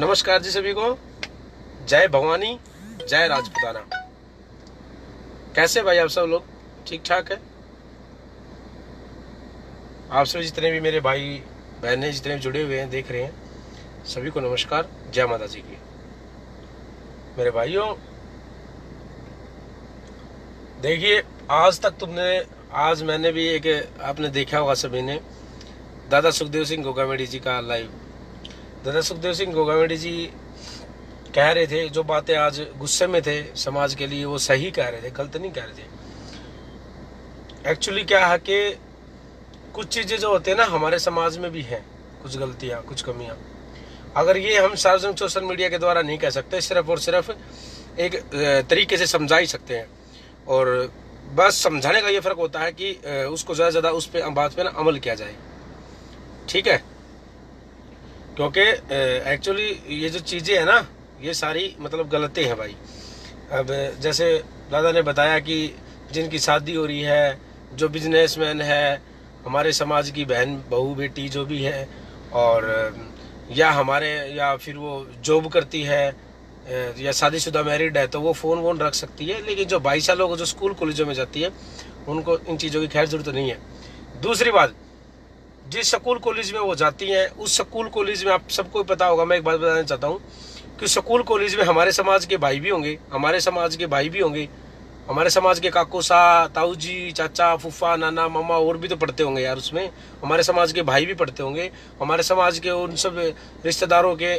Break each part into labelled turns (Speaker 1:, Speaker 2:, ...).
Speaker 1: नमस्कार जी सभी को। जय भवानी, जय राजपुताना। कैसे भाई आप सब लोग? ठीक ठाक है? आप सब जितने भी मेरे भाई बहनें जितने भी जुड़े हुए हैं, देख रहे हैं, सभी को नमस्कार, जय माता जी की। मेरे भाइयों देखिए, आज मैंने भी आपने देखा होगा सभी ने, दादा सुखदेव सिंह गोगामेडी जी का लाइव। दादा सुखदेव सिंह गोगामेडी जी कह रहे थे जो बातें, आज गुस्से में थे समाज के लिए, वो सही कह रहे थे, गलत नहीं कह रहे थे। एक्चुअली क्या है कि कुछ चीजें जो होती है ना, हमारे समाज में भी हैं कुछ गलतियां, कुछ कमियां। अगर ये हम सार्वजनिक सोशल मीडिया के द्वारा नहीं कह सकते, सिर्फ और सिर्फ एक तरीके से समझा ही सकते हैं। और बस समझाने का ये फर्क होता है कि उसको ज्यादा से ज्यादा उस पे बात पे ना अमल किया जाए, ठीक है? क्योंकि एक्चुअली ये जो चीजें है ना, ये सारी मतलब गलती है भाई। अब जैसे दादा ने बताया कि जिनकी शादी हो रही है, जो बिजनेसमैन है, हमारे समाज की बहन बहू बेटी जो भी है, और या फिर वो जॉब करती है या शादीशुदा मैरिड है, तो वो फोन वोन रख सकती है। लेकिन जो 22 सालों को जो स्कूल कॉलेजों में जाती है, उनको इन चीज़ों की खैर जरूरत नहीं है। दूसरी बात, जिस स्कूल कॉलेज में वो जाती हैं, उस स्कूल कॉलेज में आप सबको पता होगा, मैं एक बात बताना चाहता हूँ कि स्कूल कॉलेज में हमारे समाज के भाई भी होंगे, हमारे समाज के भाई भी होंगे, हमारे समाज के काकू सा, ताऊ जी, चाचा, फूफा, नाना, मामा और भी तो पढ़ते होंगे यार उसमें। हमारे समाज के भाई भी पढ़ते होंगे, हमारे समाज के उन सब रिश्तेदारों के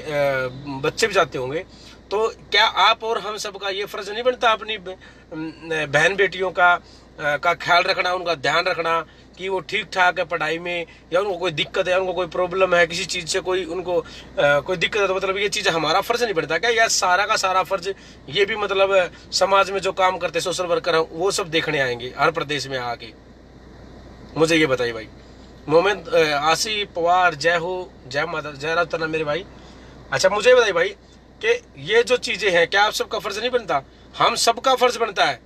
Speaker 1: बच्चे भी जाते होंगे। तो क्या आप और हम सबका ये फर्ज नहीं बनता अपनी बहन बेटियों का ख्याल रखना, उनका ध्यान रखना कि वो ठीक ठाक है पढ़ाई में, या उनको कोई दिक्कत है, उनको कोई प्रॉब्लम है किसी चीज से, उनको कोई दिक्कत है, तो मतलब ये चीज हमारा फर्ज नहीं बनता क्या? या सारा का सारा फर्ज ये भी मतलब समाज में जो काम करते सोशल वर्कर हैं वो सब देखने आएंगे हर प्रदेश में आके? मुझे ये बताइए भाई। मोहम्मद आसिफ पवार, जय हो, जय माता, जय राजपुताना मेरे भाई। अच्छा मुझे बताइए भाई कि ये जो चीजें हैं, क्या आप सबका फर्ज नहीं बनता? हम सबका फर्ज बनता है।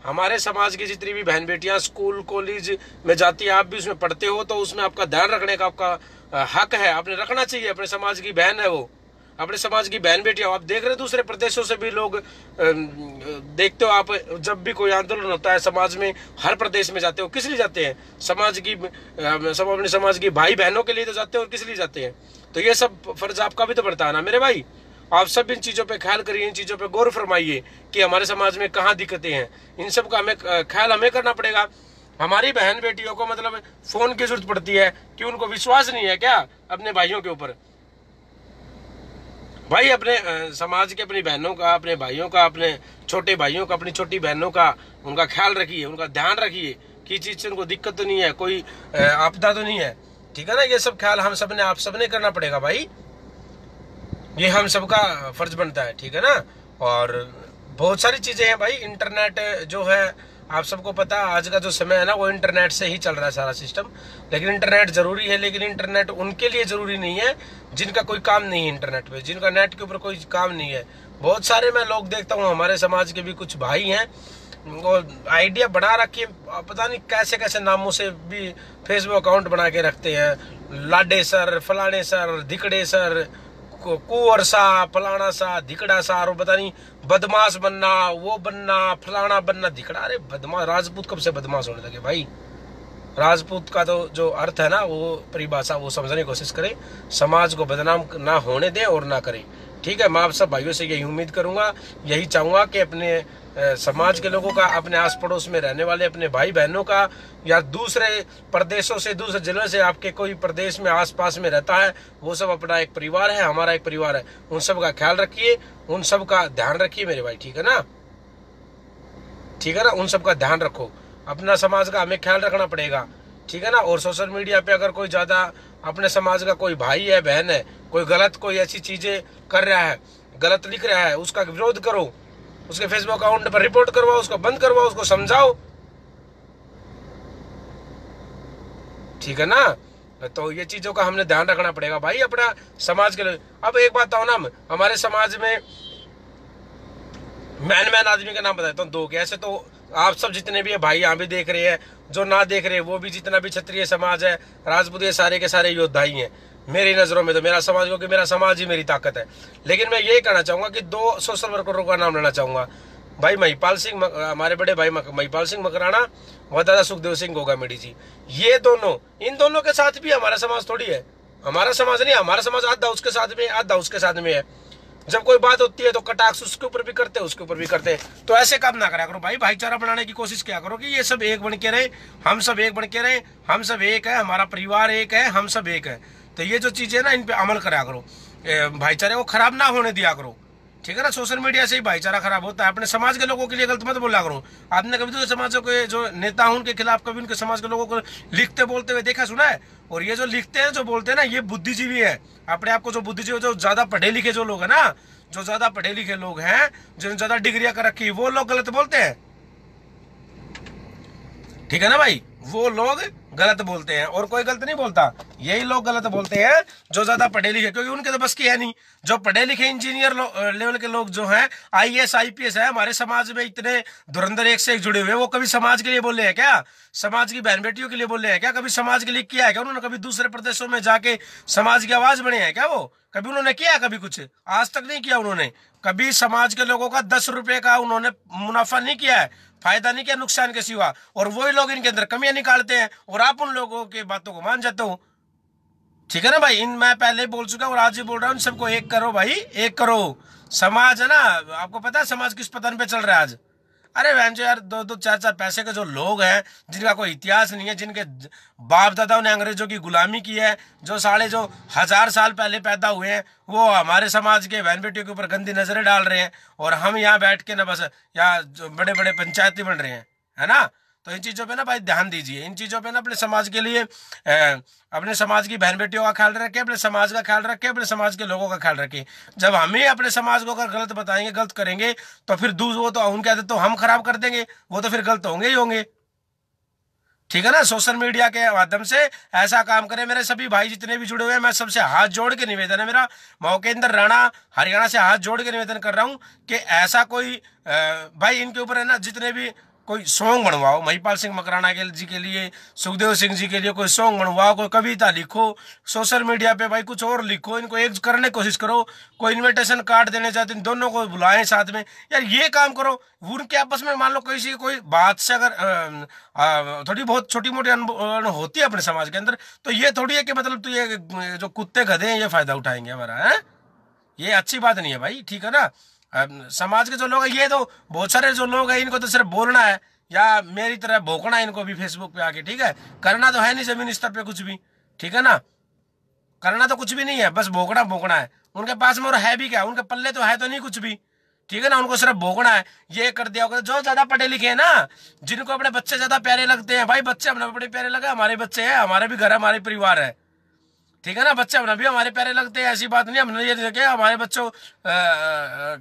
Speaker 1: हमारे समाज की जितनी भी बहन बेटियां स्कूल कॉलेज में जाती है, आप भी उसमें पढ़ते हो, तो उसमें आपका ध्यान रखने का आपका हक है, आपने रखना चाहिए। अपने समाज की बहन है वो, अपने समाज की बहन बेटियां। आप देख रहे हैं दूसरे प्रदेशों से भी लोग देखते हो आप, जब भी कोई आंदोलन होता है समाज में, हर प्रदेश में जाते हो, किस लिए जाते हैं? अपने समाज की भाई बहनों के लिए तो जाते हो, और किस लिए जाते हैं? तो ये सब फर्ज आपका भी तो बनता है ना मेरे भाई। आप सब इन चीजों पे ख्याल करिए, इन चीजों पे गौर फरमाइए कि हमारे समाज में कहाँ दिक्कतें हैं। इन सब का ख्याल हमें करना पड़ेगा। हमारी बहन बेटियों को मतलब फोन की जरूरत पड़ती है कि उनको विश्वास नहीं है क्या अपने भाइयों के ऊपर? भाई अपने समाज के, अपनी बहनों का, अपने भाइयों का, अपने छोटे भाइयों का, अपनी छोटी बहनों का, उनका ख्याल रखिए, उनका ध्यान रखिए कि चीज से उनको दिक्कत तो नहीं है, कोई आपदा तो नहीं है, ठीक है ना? ये सब ख्याल आप सबने करना पड़ेगा भाई, ये हम सबका फर्ज बनता है, ठीक है ना? और बहुत सारी चीजें हैं भाई। इंटरनेट जो है, आप सबको पता है आज का जो समय है ना, वो इंटरनेट से ही चल रहा है सारा सिस्टम। लेकिन इंटरनेट जरूरी है, लेकिन इंटरनेट उनके लिए जरूरी नहीं है जिनका कोई काम नहीं है इंटरनेट पे, जिनका नेट के ऊपर कोई काम नहीं है। बहुत सारे मैं लोग देखता हूँ, हमारे समाज के भी कुछ भाई हैं, वो आइडिया बना रखी, पता नहीं कैसे कैसे नामों से भी फेसबुक अकाउंट बना के रखते हैं, लाडे सर, फलाने सर, धिकड़े सर, कुंवर सा, फलाना सा, धिकड़ा सा, और पता नहीं बदमाश बनना, वो बनना, फलाना बनना, धिकड़ा। अरे बदमाश, राजपूत कब से बदमाश होने लगे भाई? राजपूत का तो जो अर्थ है ना, वो परिभाषा वो समझने की कोशिश करें, समाज को बदनाम ना होने दें और ना करें, ठीक है? मैं आप सब भाइयों से यही उम्मीद करूंगा, यही चाहूंगा कि अपने समाज के लोगों का, अपने आस पड़ोस में रहने वाले अपने भाई बहनों का, या दूसरे प्रदेशों से, दूसरे जिलों से आपके कोई प्रदेश में आसपास में रहता है, वो सब अपना एक परिवार है, हमारा एक परिवार है, उन सब का ख्याल रखिए, उन सब का ध्यान रखिए मेरे भाई, ठीक है ना? ठीक है ना? उन सब का ध्यान रखो, अपना समाज का हमें ख्याल रखना पड़ेगा, ठीक है ना? और सोशल मीडिया पे अगर कोई ज्यादा अपने समाज का कोई भाई है, बहन है, कोई गलत, कोई ऐसी चीजें कर रहा है, गलत लिख रहा है, उसका विरोध करो, उसके फेसबुक अकाउंट पर रिपोर्ट करवाओ, उसको बंद करवाओ, उसको समझाओ, ठीक है ना? तो ये चीजों का हमने ध्यान रखना पड़ेगा भाई अपना समाज के लिए। अब एक बात बताओ ना, हमारे समाज में मैन आदमी का नाम बताता हूँ दो के, ऐसे तो आप सब जितने भी है भाई यहाँ भी देख रहे हैं, जो ना देख रहे वो भी, जितना भी क्षत्रिय समाज है, राजपूत, ये सारे के सारे योद्धा ही हैं मेरी नजरों में। तो मेरा समाज, क्योंकि मेरा समाज ही मेरी ताकत है। लेकिन मैं ये कहना चाहूंगा कि 2 सोशल वर्करों का नाम लेना चाहूंगा, भाई महिपाल सिंह, हमारे बड़े भाई महिपाल सिंह मकराना व दादा सुखदेव सिंह गोगामेडी जी। ये दोनों, इन दोनों के साथ भी हमारा समाज थोड़ी है, हमारा समाज नहीं, हमारा समाज आधा उसके साथ में, आधा उसके साथ में है। जब कोई बात होती है तो कटाक्ष उसके ऊपर भी करते हैं, उसके ऊपर भी करते हैं। तो ऐसे काम ना करा करो भाई, भाईचारा बनाने की कोशिश किया करो कि ये सब एक बन के रहे, हम सब एक बन के रहे, हम सब एक है, हमारा परिवार एक है, हम सब एक है। तो ये जो चीजें ना, इन पे अमल करा करो, भाईचारे को खराब ना होने दिया करो, ठीक है ना। सोशल मीडिया से ही भाईचारा खराब होता है। अपने समाज के लोगों के लिए गलत मत बोला करो। आपने कभी तो समाज के जो नेता हैं उनके खिलाफ कभी उनके समाज के लोगों को लिखते बोलते हुए देखा सुना है? और ये जो लिखते हैं, जो बोलते हैं ना, ये बुद्धिजीवी है। अपने आप को जो बुद्धिजीवी, जो ज्यादा पढ़े लिखे जो लोग है ना, जो ज्यादा पढ़े लिखे लोग हैं, जो ज्यादा डिग्रियां कर रखी, वो लोग गलत बोलते हैं, ठीक है ना भाई। वो लोग गलत बोलते हैं और कोई गलत नहीं बोलता, यही लोग गलत बोलते हैं जो ज्यादा पढ़े लिखे, क्योंकि उनके तो बस की है नहीं। जो पढ़े लिखे इंजीनियर लेवल के लोग जो हैं, आईएएस आईपीएस है हमारे समाज में, इतने धुरंधर एक से एक जुड़े हुए, वो कभी समाज के लिए बोले हैं क्या? समाज की बहन बेटियों के लिए बोले हैं क्या? कभी समाज के लिए किया है क्या उन्होंने? कभी दूसरे प्रदेशों में जाके समाज की आवाज बने हैं क्या? वो कभी उन्होंने किया? कभी कुछ आज तक नहीं किया उन्होंने। कभी समाज के लोगों का 10 रुपए का उन्होंने मुनाफा नहीं किया है, फायदा नहीं किया नुकसान के सिवा। और वही लोग इनके अंदर कमियां निकालते हैं और आप उन लोगों की बातों को मान जाते हो, ठीक है ना भाई। मैं पहले बोल चुका हूँ और आज भी बोल रहा हूँ, सबको एक करो भाई, एक करो। समाज है ना, आपको पता है समाज किस पतन पे चल रहा है आज? अरे बहन जो यार, 2-2 4-4 पैसे के जो लोग हैं, जिनका कोई इतिहास नहीं है, जिनके बाप दादाओं ने अंग्रेजों की गुलामी की है, जो 1000 साल पहले पैदा हुए हैं, वो हमारे समाज के बहन बेटियों के ऊपर गंदी नजरें डाल रहे हैं। और हम यहाँ बैठ के ना बस यहाँ बड़े बड़े पंचायती बन रहे हैं, है ना। तो इन चीजों पे ना भाई ध्यान दीजिए, इन चीजों पे ना अपने समाज के लिए, अपने समाज की बहन बेटियों का ख्याल रखें, अपने समाज का ख्याल रखें, अपने समाज के लोगों का ख्याल रखें। जब हम ही अपने समाज को अगर गलत बताएंगे, गलत करेंगे, तो फिर वो तो उनके आदत तो हम खराब कर देंगे, वो तो फिर गलत होंगे ही होंगे, ठीक है ना। सोशल मीडिया के माध्यम से ऐसा काम करें। मेरे सभी भाई जितने भी जुड़े हुए हैं, मैं सबसे हाथ जोड़ के निवेदन है मेरा, मौकेंद्र राणा हरियाणा से हाथ जोड़ के निवेदन कर रहा हूं कि ऐसा कोई भाई इनके ऊपर है ना, जितने भी कोई सॉन्ग बनवाओ, महिपाल सिंह मकराना जी के लिए, सुखदेव सिंह जी के लिए कोई सॉन्ग बनवाओ, कोई कविता लिखो, सोशल मीडिया पे भाई कुछ और लिखो, इनको एक करने की कोशिश करो। कोई इनविटेशन कार्ड देने चाहते हैं, दोनों को बुलाएं साथ में, यार ये काम करो। उनके आपस में मान लो किसी कोई बात से अगर थोड़ी बहुत छोटी मोटी होती है अपने समाज के अंदर, तो ये थोड़ी है कि मतलब तो ये जो कुत्ते गधे हैं ये फायदा उठाएंगे हमारा, है ये अच्छी बात नहीं है भाई, ठीक है ना। समाज के जो लोग हैं, ये तो बहुत सारे जो लोग हैं, इनको तो सिर्फ बोलना है या मेरी तरह भोंकना है इनको भी फेसबुक पे आके, ठीक है। करना तो है नहीं जमीन स्तर पे कुछ भी, ठीक है ना। करना तो कुछ भी नहीं है, बस भोंकना भोंकना है। उनके पास में और है भी क्या? उनके पल्ले तो है तो नहीं कुछ भी, ठीक है ना। उनको सिर्फ भोंकना है। ये कर दिया होगा जो ज्यादा पढ़े लिखे हैं ना, जिनको अपने बच्चे ज्यादा प्यारे लगते हैं, भाई बच्चे अपने बड़े प्यारे लगे, हमारे बच्चे हैं, हमारे भी घर है, हमारे परिवार है, ठीक है ना। बच्चे अपना भी हमारे प्यारे लगते हैं, ऐसी बात नहीं। हमने ये देखे हमारे बच्चों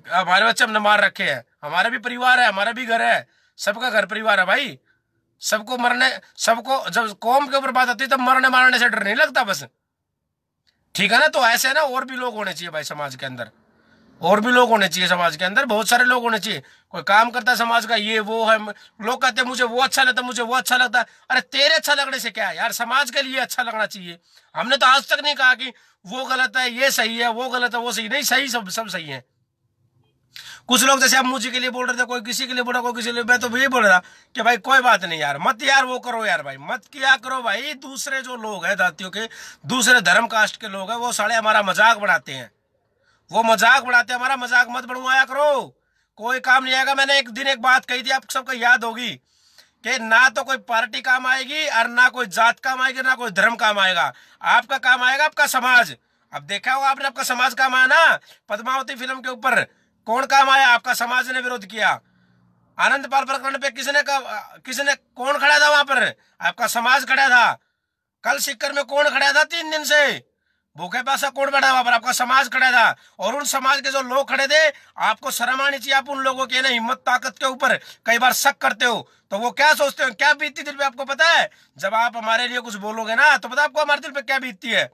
Speaker 1: हमारे बच्चे हमने मार रखे हैं, हमारा भी परिवार है, हमारा भी घर है, सबका घर परिवार है भाई। सबको मरने, सबको जब कौम के ऊपर बात आती है तब मरने मारने से डर नहीं लगता बस, ठीक है ना। तो ऐसे ना और भी लोग होने चाहिए भाई समाज के अंदर, और भी लोग होने चाहिए समाज के अंदर, बहुत सारे लोग होने चाहिए। कोई काम करता है समाज का, ये वो है, लोग कहते हैं मुझे वो अच्छा लगता है, मुझे वो अच्छा लगता है। अरे तेरे अच्छा लगने से क्या है यार, समाज के लिए अच्छा लगना चाहिए। हमने तो आज तक नहीं कहा कि वो गलत है, ये सही है, वो गलत है, वो सही नहीं, सही सब सही है। कुछ लोग जैसे आप मुझे के लिए बोल रहे थे, कोई किसी के लिए बोल रहा, कोई किसी के लिए, मैं तो यही बोल रहा कि भाई कोई बात नहीं यार, मत यार वो करो यार भाई, मत किया करो भाई। दूसरे जो लोग हैं जातियों के, दूसरे धर्म कास्ट के लोग हैं, वो साले हमारा मजाक बनाते हैं, वो मजाक बढ़ाते हैं, हमारा मजाक मत बनवाया करो, कोई काम नहीं आएगा। मैंने एक दिन एक बात कही थी, आप सबको याद होगी, कि ना तो कोई पार्टी काम आएगी और ना कोई जात काम आएगी, ना कोई धर्म काम आएगा। आपका काम आएगा आपका समाज। अब देखा होगा आपने, आपका समाज काम आया ना, पद्मावती फिल्म के ऊपर कौन काम आया? आपका समाज ने विरोध किया। आनंद पाल प्रकरण पे किसने कौन खड़ा था वहां पर? आपका समाज खड़ा था। कल सिक्कर में कौन खड़ा था 3 दिन से? भूखे पैसा कौन बैठा वहां पर? आपका समाज खड़ा था। और उन समाज के जो लोग खड़े थे, आपको शर्म आनी चाहिए। आप उन लोगों के ना हिम्मत ताकत के ऊपर कई बार शक करते हो, तो वो क्या सोचते हो, क्या बीतती दिल पे आपको पता है? जब आप हमारे लिए कुछ बोलोगे ना, तो पता आपको हमारे दिल पे क्या बीतती है?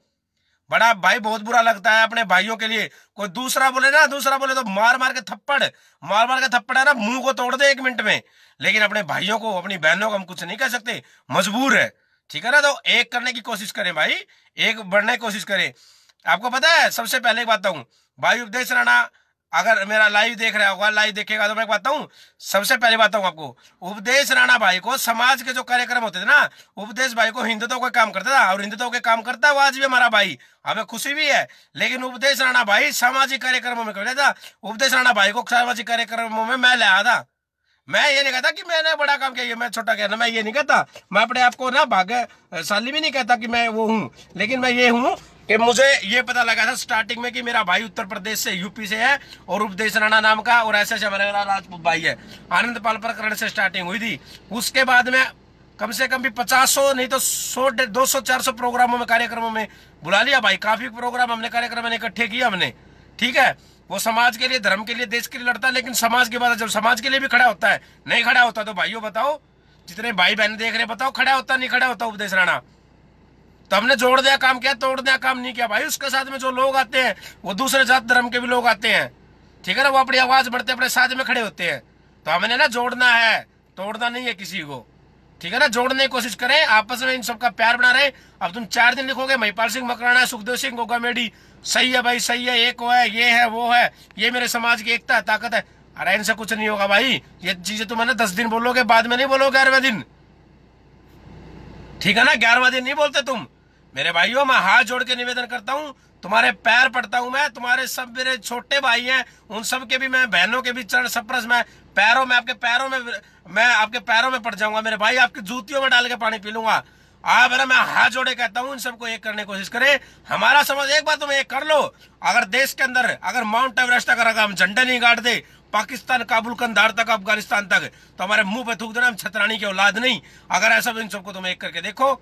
Speaker 1: बड़ा भाई बहुत बुरा लगता है अपने भाइयों के लिए। कोई दूसरा बोले तो मार मार के थप्पड़ है ना, मुंह को तोड़ दे 1 मिनट में। लेकिन अपने भाइयों को, अपनी बहनों को हम कुछ नहीं कह सकते, मजबूर है। ठीक है ना, तो एक करने की कोशिश करें भाई, एक बढ़ने की कोशिश करें। आपको पता है, सबसे पहले एक बात बताऊं, भाई उपदेश राणा अगर मेरा लाइव देख रहा होगा, लाइव देखेगा तो मैं बताऊं, सबसे पहले बताऊं आपको, उपदेश राणा भाई को समाज के जो कार्यक्रम होते थे ना, उपदेश भाई को हिंदुत्व का काम करता था और हिंदुत्व के काम करता है वो आज भी हमारा भाई, हमें खुशी भी है। लेकिन उपदेश राणा भाई सामाजिक कार्यक्रमों में करता था। उपदेश राणा भाई को सामाजिक कार्यक्रमों में मैं लाया था। मैं ये नहीं कहता कि मैंने बड़ा काम किया, मैं छोटा किया ना, मैं ये नहीं कहता, मैं अपने आप को ना भाग्यशाली भी नहीं कहता कि मैं वो हूँ। लेकिन मैं ये हूँ कि मुझे ये पता लगा था स्टार्टिंग में कि मेरा भाई उत्तर प्रदेश से, यूपी से है और उपदेश राणा नाम का, और ऐसे हमारा राजपूत भाई है। आनंद पाल प्रकरण से स्टार्टिंग हुई थी। उसके बाद में कम से कम भी 50 नहीं तो 100, 200, 400 प्रोग्रामों में, कार्यक्रमों में बुला लिया भाई। काफी प्रोग्राम हमने, कार्यक्रम इकट्ठे किए हमने। ठीक है, वो समाज के लिए, धर्म के लिए, देश के लिए लड़ता है, लेकिन समाज के बाद जब समाज के लिए भी खड़ा होता है, नहीं खड़ा होता तो भाइयों बताओ, जितने भाई बहन देख रहे बताओ, खड़ा होता नहीं खड़ा होता उपदेश राणा? तो हमने जोड़ दिया काम किया, तोड़ दिया काम नहीं किया भाई। उसके साथ में जो लोग आते हैं वो दूसरे जात धर्म के भी लोग आते हैं। ठीक है ना, वो अपनी आवाज बढ़ते अपने साथ में खड़े होते हैं। तो हमने ना जोड़ना है, तोड़ना नहीं है किसी को। ठीक है ना, जोड़ने की कोशिश करें, आपस में इन सबका प्यार बना रहे। अब तुम 4 दिन लिखोगे महिपाल सिंह मकराना, सुखदेव सिंह गोगामेडी, सही है भाई, सही है, एक है, ये है, वो है, ये मेरे समाज की एकता है, ताकत है। अरे इनसे कुछ नहीं होगा भाई। ये चीजें तुम है ना 10 दिन बोलोगे, बाद में नहीं बोलोगे 11वें दिन। ठीक है ना, 11वां दिन नहीं बोलते तुम। मेरे भाइयों, मैं हाथ जोड़ के निवेदन करता हूँ, तुम्हारे पैर पड़ता हूं मैं, तुम्हारे सब मेरे छोटे भाई हैं, उन सब के भी मैं, बहनों के भी चरण सप्रस में, पैरों में, आपके पैरों में, मैं आपके पैरों में पड़ जाऊंगा मेरे भाई, आपकी जूतियों में डाल के पानी पी लूंगा। आप है ना, मैं हाथ जोड़े कहता हूं, इन सबको एक करने की कोशिश करें। हमारा समझ एक बात तुम एक कर लो, अगर देश के अंदर अगर माउंट एवरेस्ट अगर हम झंडे नहीं गाड़ दे, पाकिस्तान, काबुल, कंधार तक, अफगानिस्तान तक, तो हमारे मुंह पे थूक देना हम छतरानी की औलाद नहीं। अगर ऐसा इन सबको तुम एक करके देखो,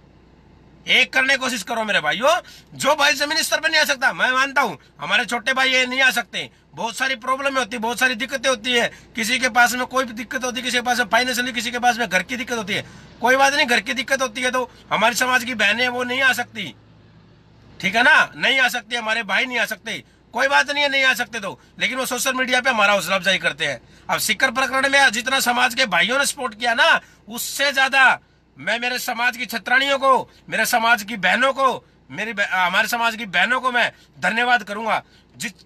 Speaker 1: एक करने की कोशिश करो मेरे भाइयों। जो भाई जमीनी स्तर पर नहीं आ सकता, मैं मानता हूं हमारे छोटे भाई ये नहीं आ सकते, बहुत सारी प्रॉब्लम होती है, बहुत सारी दिक्कतें होती है, किसी के पास में कोई भी दिक्कत होती है, किसी के पास में फाइनेंशियली, किसी के पास में घर की दिक्कत होती है। कोई बात नहीं, घर की दिक्कत होती है तो हमारे समाज की बहनें वो नहीं आ सकती। ठीक है ना, नहीं आ सकती, हमारे भाई नहीं आ सकते, कोई बात नहीं है, नहीं आ सकते तो, लेकिन वो सोशल मीडिया पे हमारा हौसला अफजाई करते हैं। अब सीकर प्रकरण में जितना समाज के भाइयों ने सपोर्ट किया ना, उससे ज्यादा मैं मेरे समाज की छतरानियों को, मेरे समाज की बहनों को, हमारे समाज की बहनों को मैं धन्यवाद करूंगा।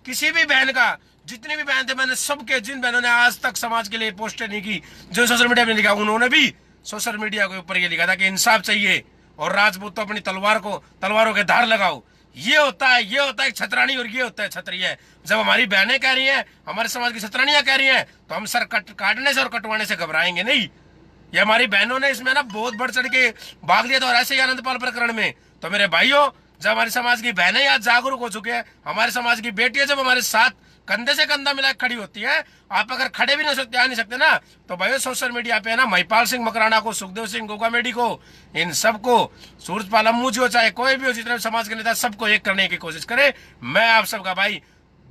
Speaker 1: किसी भी बहन का, जितनी भी बहन थे, मैंने सबके, जिन बहनों ने आज तक समाज के लिए पोस्टें नहीं की, जो सोशल मीडिया पे लिखा, उन्होंने भी सोशल मीडिया के ऊपर ये लिखा था कि इंसाफ चाहिए और राजपूत तो अपनी तलवारों के धार लगाओ। ये होता है छतरानी, और ये होता है क्षत्रिय। जब हमारी बहनें कह रही हैं, हमारे समाज की छतरानियां कह रही हैं, तो हम सर काटने से और कटवाने से घबराएंगे नहीं। ये हमारी बहनों ने इसमें ना बहुत बढ़ चढ़ के भाग लिया था, और ऐसे ही आनंदपाल प्रकरण में। तो मेरे भाइयों, जब हमारे समाज की बहनें आज जागरूक हो चुके हैं, हमारे समाज की बेटियां जब हमारे साथ कंधे से कंधा मिला खड़ी होती है, आप अगर खड़े भी नहीं सकते, आ नहीं सकते ना, तो भाइयों सोशल मीडिया पे है ना, महिपाल सिंह मकराना को, सुखदेव सिंह गोगामेडी को, इन सबको, सूरजपाल अम्मू जी हो, चाहे कोई भी हो, जितने समाज के नेता, सबको एक करने की कोशिश करे। मैं आप सबका भाई,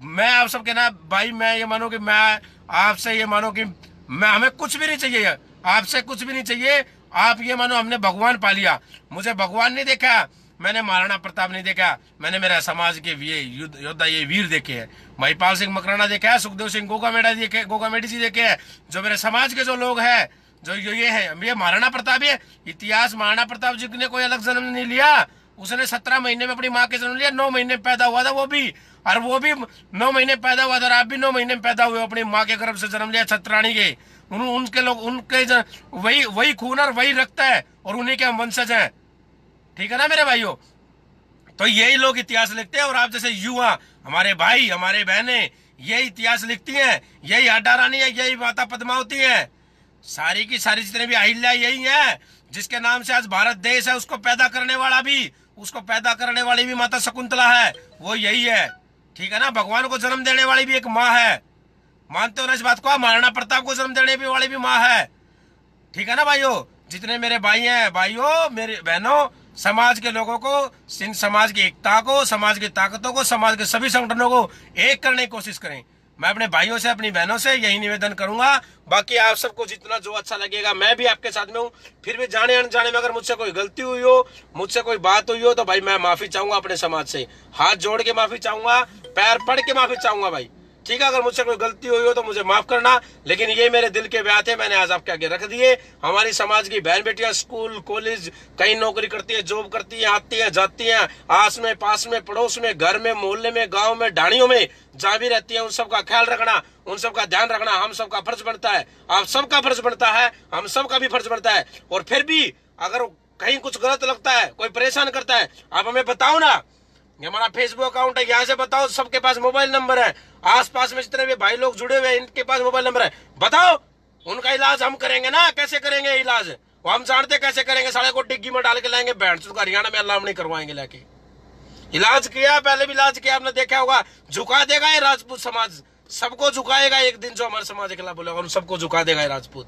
Speaker 1: मैं आप सबके ना भाई, मैं ये मानो कि मैं आपसे ये मानो कि मैं, हमें कुछ भी नहीं चाहिए, आपसे कुछ भी नहीं चाहिए। आप ये मानो हमने भगवान पा लिया। मुझे भगवान नहीं देखा, मैंने महाराणा प्रताप नहीं देखा, मैंने मेरा समाज के योद्धा, ये वीर देखे हैं। महिपाल सिंह मकराना देखा है, सुखदेव सिंह गोगामेडी जी देखे हैं। जो मेरे समाज के जो लोग हैं, जो ये है, ये महाराणा प्रताप है। इतिहास, महाराणा प्रताप जी ने कोई अलग जन्म नहीं लिया, उसने 17 महीने में अपनी माँ के जन्म लिया, 9 महीने में पैदा हुआ था वो भी, और वो भी 9 महीने पैदा हुआ था, और आप भी 9 महीने में पैदा हुए, अपनी माँ के गर्भ से जन्म लिया, छतरानी के। उनके लोग, उनके वही खून और वही रक्त है, और उन्हीं के हम वंशज हैं। ठीक है ना मेरे भाइयों, तो यही लोग इतिहास लिखते हैं, और आप जैसे युवा, हमारे भाई, हमारे बहनें, यही इतिहास लिखती हैं, यही आडा रानी है, यही माता पद्मावती है, सारी की सारी जितने भी अहिल्या यही है, जिसके नाम से आज भारत देश है। उसको पैदा करने वाली भी माता शकुंतला है, वो यही है। ठीक है ना, भगवान को जन्म देने वाली भी एक माँ है, मानते हो ना इस बात को? महाराणा प्रताप को जन्म देने वाली भी माँ है। ठीक है ना भाइयों, जितने मेरे भाई हैं, भाइयों, मेरी बहनों, समाज के लोगों को, समाज की एकता को, समाज की ताकतों को, समाज के सभी संगठनों को एक करने की कोशिश करें। मैं अपने भाइयों से, अपनी बहनों से यही निवेदन करूंगा। बाकी आप सबको जितना जो अच्छा लगेगा, मैं भी आपके साथ में हूँ। फिर भी जाने अनजाने में अगर मुझसे कोई गलती हुई हो, मुझसे कोई बात हुई हो, तो भाई मैं माफी चाहूंगा अपने समाज से, हाथ जोड़ के माफी चाहूंगा, पैर पड़ के माफी चाहूंगा भाई, ठीक है। अगर मुझसे कोई गलती हुई हो तो मुझे माफ करना, लेकिन ये मेरे दिल के बात है, मैंने आज आपके आगे रख दिए। हमारी समाज की बहन बेटियां स्कूल कॉलेज कहीं नौकरी करती है, जॉब करती है, आती है जाती हैं, आस में पास में पड़ोस में घर में मोहल्ले में गांव में ढाणियों में जहां भी रहती है, उन सबका ख्याल रखना, उन सबका ध्यान रखना हम सबका फर्ज बनता है, आप सबका फर्ज बनता है, हम सबका भी फर्ज बनता है। और फिर भी अगर कहीं कुछ गलत लगता है, कोई परेशान करता है, आप हमें बताओ ना। ये हमारा फेसबुक अकाउंट है, यहाँ से बताओ, सबके पास मोबाइल नंबर है, आसपास में जितने भी भाई लोग जुड़े हुए हैं इनके पास मोबाइल नंबर है, बताओ, उनका इलाज हम करेंगे ना। कैसे करेंगे इलाज, वो हम जानते कैसे करेंगे। साले को डिग्गी में डाल के लाएंगे, बैंड उसका हरियाणा में अल्लाह नहीं करवाएंगे लेके। इलाज किया, पहले भी इलाज किया, आपने देखा होगा। झुका देगा ये राजपूत समाज, सबको झुकाएगा एक दिन। जो हमारे समाज के खिलाफ बोलेगा उन सबको झुका देगा ये राजपूत।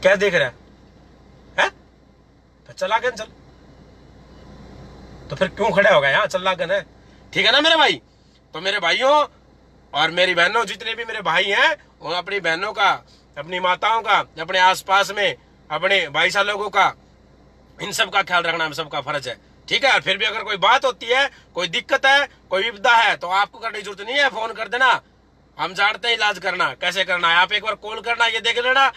Speaker 1: क्या देख रहा है? तो चला गन चल, तो फिर क्यों खड़े हो गए यहाँ? चल लागन है, ठीक है ना मेरे भाई। तो मेरे भाइयों और मेरी बहनों, जितने भी मेरे भाई हैं, वो अपनी बहनों का, अपनी माताओं का, अपने आसपास में अपने भाई साहब लोगों का, इन सब का ख्याल रखना हम सबका फर्ज है, ठीक है। फिर भी अगर कोई बात होती है, कोई दिक्कत है, कोई विपदा है, तो आपको करने की जरूरत नहीं है, फोन कर देना, हम जानते हैं इलाज करना कैसे करना है। आप एक बार कॉल करना, ये देख लेना,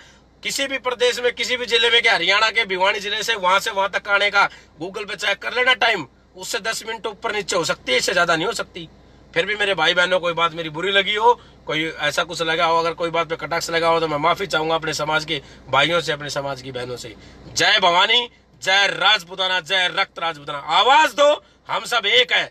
Speaker 1: किसी भी प्रदेश में, किसी भी जिले में, क्या हरियाणा के भिवानी जिले से वहां तक आने का गूगल पे चेक कर लेना टाइम, उससे 10 मिनट ऊपर नीचे हो सकती है, इससे ज्यादा नहीं हो सकती। फिर भी मेरे भाई बहनों, कोई बात मेरी बुरी लगी हो, कोई ऐसा कुछ लगा हो, अगर कोई बात पे कटाक्ष लगा हो, तो मैं माफी चाहूंगा अपने समाज के भाइयों से, अपने समाज की बहनों से। जय भवानी, जय राजपूताना, जय रक्त राजपूताना। आवाज दो, हम सब एक है।